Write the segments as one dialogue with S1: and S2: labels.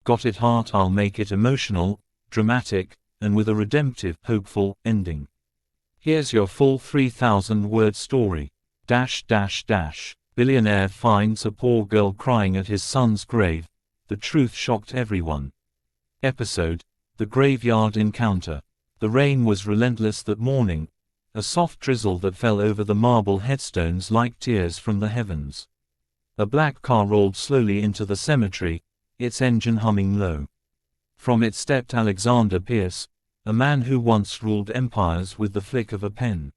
S1: Got it heart? I'll make it emotional, dramatic, and with a redemptive, hopeful ending. Here's your full 3,000-word story. Billionaire finds a poor girl crying at his son's grave. The truth shocked everyone. Episode: The Graveyard Encounter. The rain was relentless that morning, a soft drizzle that fell over the marble headstones like tears from the heavens. A black car rolled slowly into the cemetery, its engine humming low. From it stepped Alexander Pierce, a man who once ruled empires with the flick of a pen.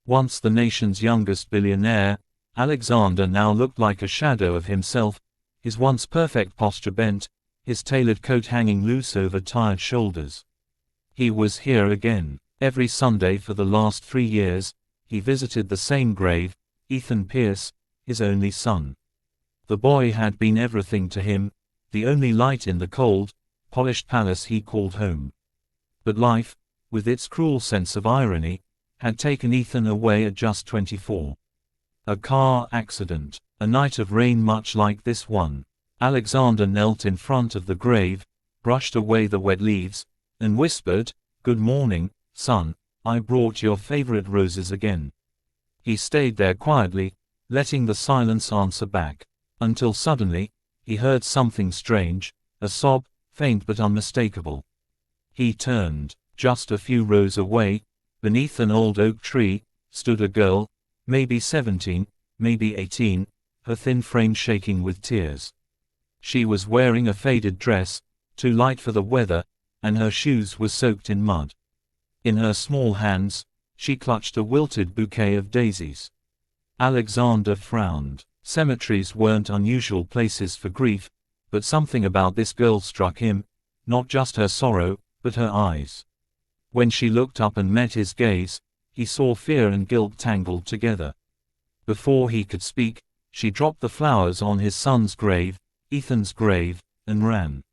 S1: Once the nation's youngest billionaire, Alexander now looked like a shadow of himself, his once perfect posture bent, his tailored coat hanging loose over tired shoulders. He was here again. Every Sunday for the last 3 years, he visited the same grave, Ethan Pierce, his only son. The boy had been everything to him, the only light in the cold, polished palace he called home. But life, with its cruel sense of irony, had taken Ethan away at just 24. A car accident, a night of rain much like this one. Alexander knelt in front of the grave, brushed away the wet leaves, and whispered, "Good morning, son, I brought your favorite roses again." He stayed there quietly, letting the silence answer back, until suddenly, he heard something strange, a sob, faint but unmistakable. He turned. Just a few rows away, beneath an old oak tree, stood a girl, maybe 17, maybe 18, her thin frame shaking with tears. She was wearing a faded dress, too light for the weather, and her shoes were soaked in mud. In her small hands, she clutched a wilted bouquet of daisies. Alexander frowned. Cemeteries weren't unusual places for grief, but something about this girl struck him, not just her sorrow, but her eyes. When she looked up and met his gaze, he saw fear and guilt tangled together. Before he could speak, she dropped the flowers on his son's grave, Ethan's grave, and ran.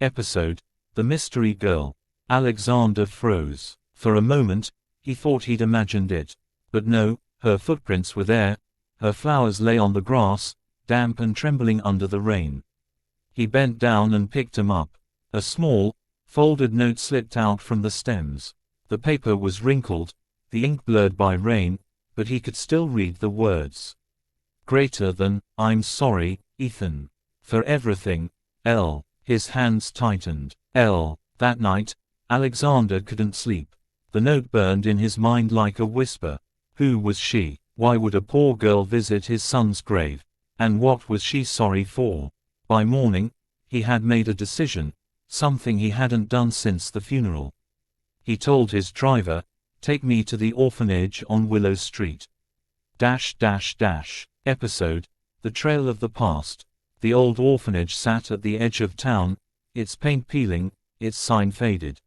S1: Episode: The Mystery Girl. Alexander froze. For a moment, he thought he'd imagined it. But no, her footprints were there, her flowers lay on the grass, damp and trembling under the rain. He bent down and picked them up. A small, folded note slipped out from the stems. The paper was wrinkled, the ink blurred by rain, but he could still read the words. Greater than, I'm sorry, Ethan. For everything, L. His hands tightened. L. That night, Alexander couldn't sleep. The note burned in his mind like a whisper. Who was she? Why would a poor girl visit his son's grave? And what was she sorry for? By morning, he had made a decision, something he hadn't done since the funeral. He told his driver, "Take me to the orphanage on Willow Street." Episode: The Trail of the Past. The old orphanage sat at the edge of town, its paint peeling, its sign faded.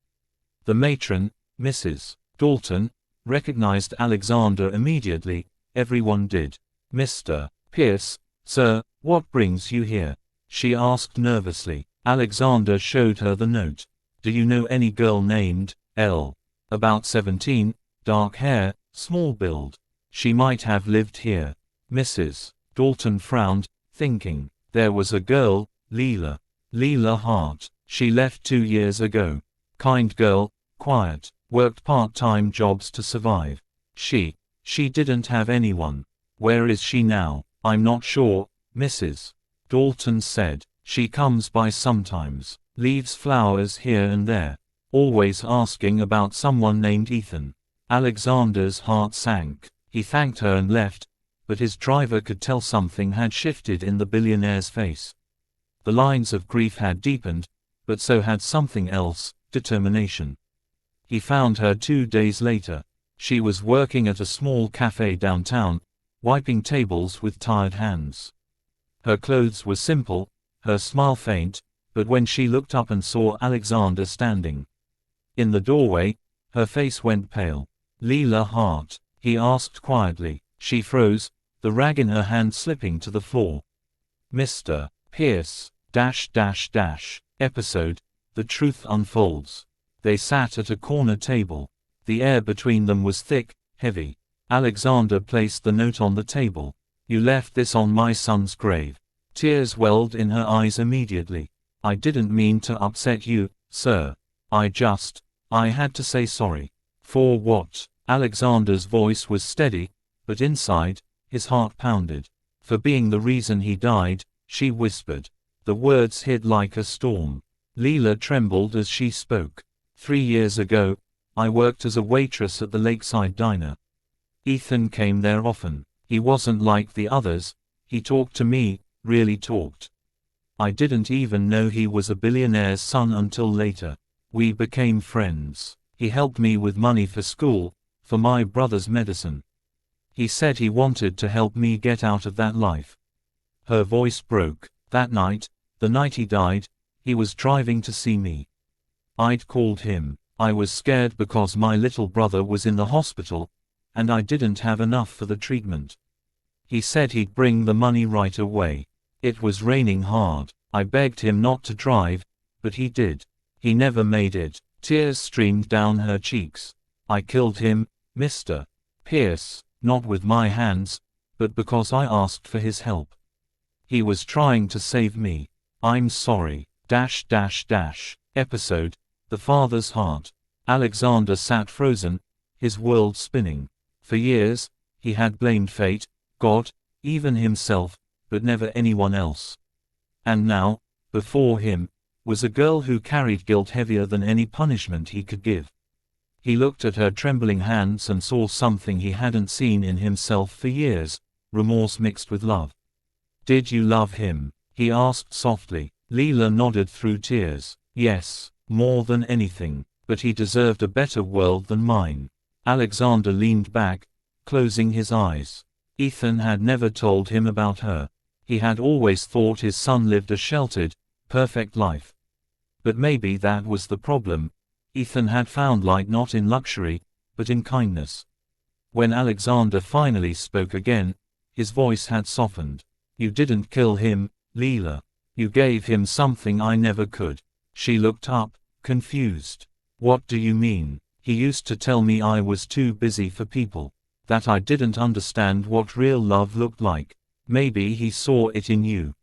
S1: The matron, Mrs. Dalton, recognized Alexander immediately. Everyone did. "Mr. Pierce, sir, what brings you here?" she asked nervously. Alexander showed her the note. "Do you know any girl named L? About 17, dark hair, small build. She might have lived here." Mrs. Dalton frowned, thinking. There was a girl, Leela Hart. She left 2 years ago. Kind girl, quiet, worked part-time jobs to survive. She didn't have anyone. Where is she now? I'm not sure, Mrs. Dalton said. She comes by sometimes, leaves flowers here and there, always asking about someone named Ethan. Alexander's heart sank. He thanked her and left, but his driver could tell something had shifted in the billionaire's face. The lines of grief had deepened, but so had something else, determination. He found her 2 days later. She was working at a small cafe downtown, wiping tables with tired hands. Her clothes were simple, her smile faint, but when she looked up and saw Alexander standing in the doorway, her face went pale. "Leela Hart?" he asked quietly. She froze, the rag in her hand slipping to the floor. "Mr. Pierce, Episode: The Truth Unfolds. They sat at a corner table. The air between them was thick, heavy. Alexander placed the note on the table. "You left this on my son's grave. Tears welled in her eyes immediately. I didn't mean to upset you, sir. I had to say sorry. For what? Alexander's voice was steady, but inside, his heart pounded. For being the reason he died, she whispered. The words hit like a storm. Leela trembled as she spoke. 3 years ago, I worked as a waitress at the lakeside diner. Ethan came there often. He wasn't like the others. He talked to me, really talked. I didn't even know he was a billionaire's son until later. We became friends. He helped me with money for school, for my brother's medicine. He said he wanted to help me get out of that life. Her voice broke. That night, the night he died, he was driving to see me. I'd called him. I was scared because my little brother was in the hospital, and I didn't have enough for the treatment. He said he'd bring the money right away. It was raining hard. I begged him not to drive, but he did. He never made it. Tears streamed down her cheeks. I killed him, Mr. Pierce, not with my hands, but because I asked for his help. He was trying to save me. I'm sorry. Episode: The Father's Heart. Alexander sat frozen, his world spinning. For years, he had blamed fate, God, even himself, but never anyone else. And now, before him, was a girl who carried guilt heavier than any punishment he could give. He looked at her trembling hands and saw something he hadn't seen in himself for years, remorse mixed with love. Did you love him? He asked softly. Leela nodded through tears. Yes, more than anything, but he deserved a better world than mine. Alexander leaned back, closing his eyes. Ethan had never told him about her. He had always thought his son lived a sheltered, perfect life. But maybe that was the problem. Ethan had found light not in luxury, but in kindness. When Alexander finally spoke again, his voice had softened. You didn't kill him, Leela. You gave him something I never could. She looked up, confused. What do you mean? He used to tell me I was too busy for people, that I didn't understand what real love looked like. Maybe he saw it in you.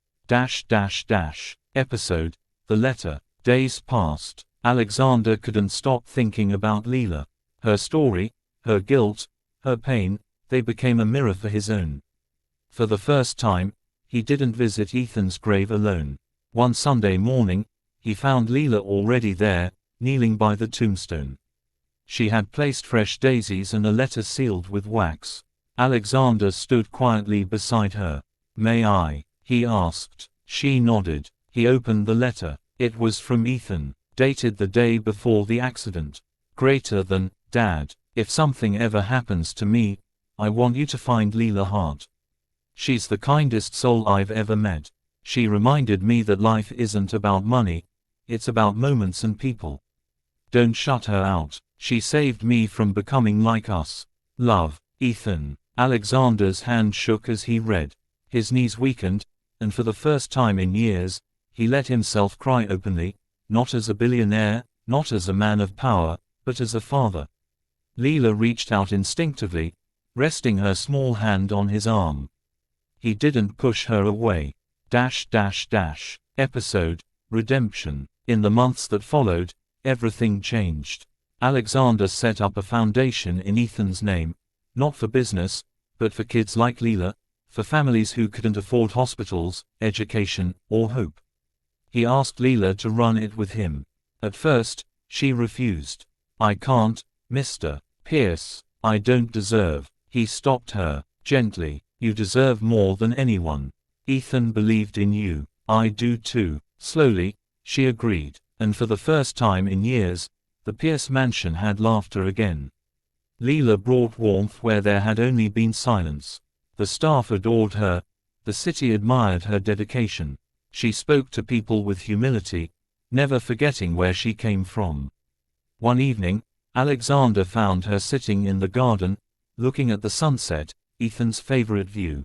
S1: Episode: The Letter. Days passed. Alexander couldn't stop thinking about Leela. Her story, her guilt, her pain, they became a mirror for his own. For the first time, he didn't visit Ethan's grave alone. One Sunday morning, he found Leela already there, kneeling by the tombstone. She had placed fresh daisies and a letter sealed with wax. Alexander stood quietly beside her. May I? He asked. She nodded. He opened the letter. It was from Ethan, dated the day before the accident. Greater than, Dad, if something ever happens to me, I want you to find Leela Hart. She's the kindest soul I've ever met. She reminded me that life isn't about money, it's about moments and people. Don't shut her out. She saved me from becoming like us. Love, Ethan. Alexander's hand shook as he read. His knees weakened, and for the first time in years, he let himself cry openly, not as a billionaire, not as a man of power, but as a father. Leela reached out instinctively, resting her small hand on his arm. He didn't push her away. Episode: Redemption. In the months that followed, everything changed. Alexander set up a foundation in Ethan's name, not for business, but for kids like Leela, for families who couldn't afford hospitals, education, or hope. He asked Leela to run it with him. At first, she refused. I can't, Mr. Pierce. I don't deserve. He stopped her, gently. You deserve more than anyone. Ethan believed in you. I do too. Slowly, she agreed. And for the first time in years, the Pierce mansion had laughter again. Leela brought warmth where there had only been silence. The staff adored her. The city admired her dedication. She spoke to people with humility, never forgetting where she came from. One evening, Alexander found her sitting in the garden, looking at the sunset, Ethan's favorite view.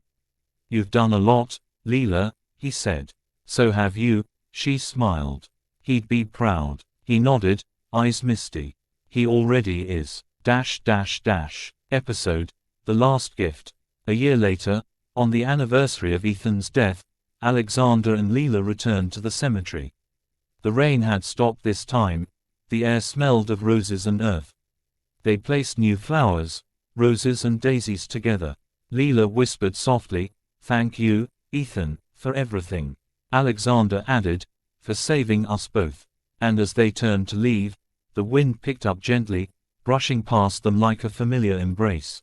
S1: You've done a lot, Leela, he said. So have you, she smiled. He'd be proud. He nodded, eyes misty. He already is. Episode: The Last Gift. A year later, on the anniversary of Ethan's death, Alexander and Leela returned to the cemetery. The rain had stopped this time. The air smelled of roses and earth. They placed new flowers, roses and daisies together. Leela whispered softly, "Thank you, Ethan, for everything." Alexander added, "For saving us both." And as they turned to leave, the wind picked up gently, brushing past them like a familiar embrace.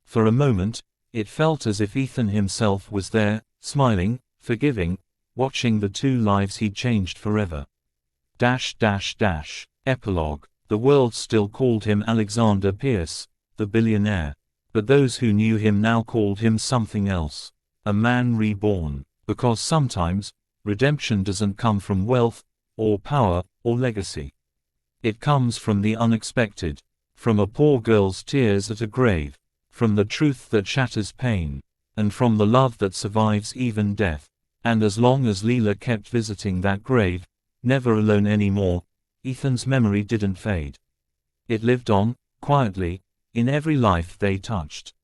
S1: For a moment, it felt as if Ethan himself was there, smiling, forgiving, watching the two lives he'd changed forever. Epilogue. The world still called him Alexander Pierce, the billionaire. But those who knew him now called him something else. A man reborn. Because sometimes, redemption doesn't come from wealth, or power, or legacy. It comes from the unexpected. From a poor girl's tears at a grave. From the truth that shatters pain. And from the love that survives even death. And as long as Leela kept visiting that grave, never alone anymore, Ethan's memory didn't fade. It lived on, quietly, in every life they touched.